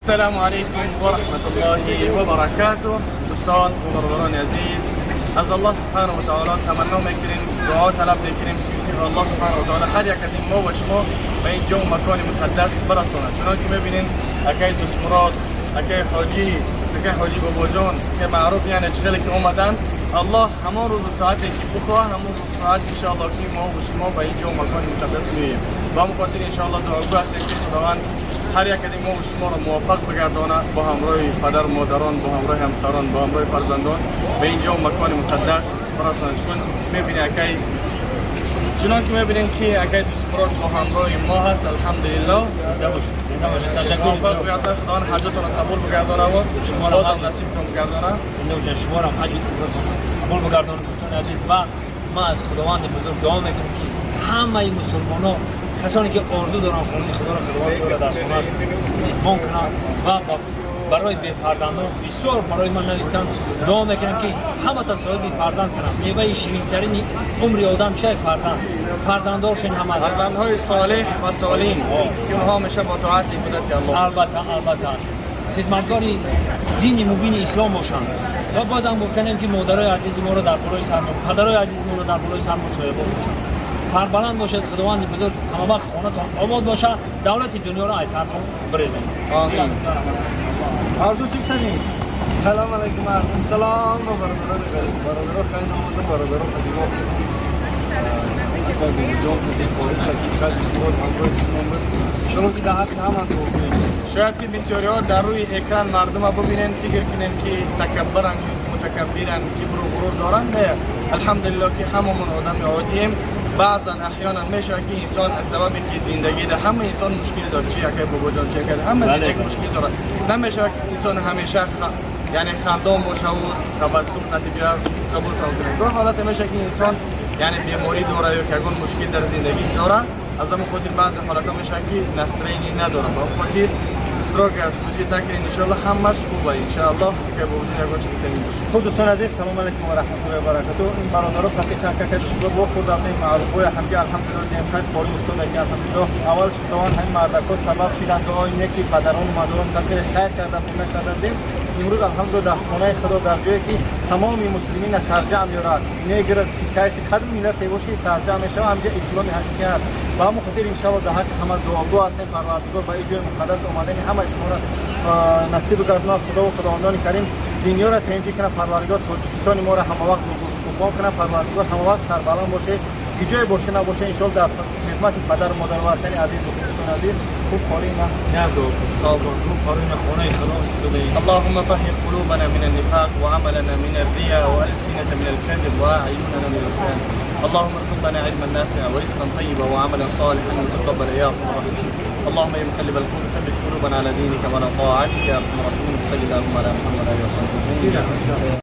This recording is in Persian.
السلام عليكم ورحمة الله وبركاته. دوستان و برادران عزیز، از الله سبحانه و تعالی تمنا میکنیم، دعا طلب میکنیم که الله سبحانه و تعالی هر یک از ما و شما به اینجا و مکان مقدس برساند. چنانکه میبینین اکای دوست مراد، اکای حاجی بابا جان که معروف یعنی چغلی که اومدن، الله همان روز و ساعتی که بخواه همون روز و ساعت انشاءالله که ما و شما به اینجا و مکان مقدس میاییم. با همون خاطر انشاءالله دعاگو هستیم که خداوند هر یک از ما و شما را موفق بگردانه، با همراه پدر و مادران، با همراه همسران، با همراه فرزندان به اینجا و مکان مقدس برساند. چون میبینی اکای چنان که میبینیم که اکای دوست مراد با همراه ما هست. الحمدلله موفق بگردانه، خداوند حاجتان را قبول بگردانه و بازم نصیب کن بگردانه. شما را حج قبول بگردانه. دوستان عزیز، و ما از خداوند بزرگ دعا میکنیم که همه مسلمانان، کسانی که آرزو دارن خونه خدا را خداوند در خونه مهمان کنند و برای بی فرزندان بسیار برای من نوشتن، دعا میکنم که همه تا صاحب فرزند کنند. میوه شیرین ترین عمر آدم چه فرزندانشون همه فرزندهای صالح و سالین که اونها همیشه با طاعت عبادت الله البته خدمتگاری دین مبین اسلام باشند. و بازم گفتنیم که مادرای عزیز ما رو در بالای سر، پدرای عزیز ما رو در بالای سر مصاحبه باشند. سربلند باشد، خداوند بزرگ همه وقت خانه‌تان آباد باشه، دولت دنیا را از سرتون بریزند. آمین. آرزو چیکتنی؟ سلام علیکم. سلام و برادران خیلی آمده، برادران خیلی شاید که بسیاری ها در روی اکران مردم ها ببینن، فکر کنن که تکبرن، متکبرن، کبر و غرور دارن. نه، الحمدلله که هممون آدم عادیم. بعضا احیانا میشه که انسان از سبب که زندگی ده، همه انسان مشکلی داره، چه یکی بابا جان چه کرده، همه زندگی مشکل داره. نمیشه که انسان همیشه یعنی خندان باشه و تبسم نتیجه قبول کنه. دو حالت میشه که انسان یعنی بیماری داره یا که اون مشکل در زندگیش داره. از همون خاطر بعضی حالات میشه که نسترینی نداره. با خاطر استراگ استودیو تکرین ان شاء الله همش خوبه ان شاء الله که با وجود یک چیز میتونیم باشه. خود دوستان عزیز، سلام علیکم و رحمت الله و برکاته. این برادران وقتی که دوستان با خود اپنی معروف و همگی الحمدلله دیم خیر پاری استاد که الحمدلله اولش خداوند همین مردکو سبب شدن دعای نکی پدران و مادران تکرین خیر کردن و نکردن. امروز الحمدلله در خانه خدا در جایی که تمام مسلمین سرجم میارد، نگر که کسی کدام ملت باشه سرجم میشه، همجا اسلام حقیقی است. و همون خاطر ان شاء الله در حق همه دعاگو هستیم پروردگار به جای مقدس اومدن همه شما را نصیب گردونه. خدا و خداوندان کریم دنیا را تنجی کنه، پروردگار تاجیکستان ما را همه وقت گفتگو کنه، پروردگار همه وقت سربلند باشه، جای باشه نباشه ان شاء الله در خدمت پدر و مادر وطن عزیز باشه. دوستان عزیز، خوب کارینا خوب کارینا خانه خدا استوده. اللهم طهر قلوبنا من النفاق وعملنا من الرياء والسنة من الكذب واعيننا من الخيانة. اللهم ارزقنا علما نافعا ورزقا طيبا وعملا صالحا متقبلا يا رب العالمين. اللهم يا مقلب القلوب ثبت قلوبنا على دينك وعلى طاعتك يا ارحم الراحمين. صل اللهم على محمد وعلى اله وصحبه.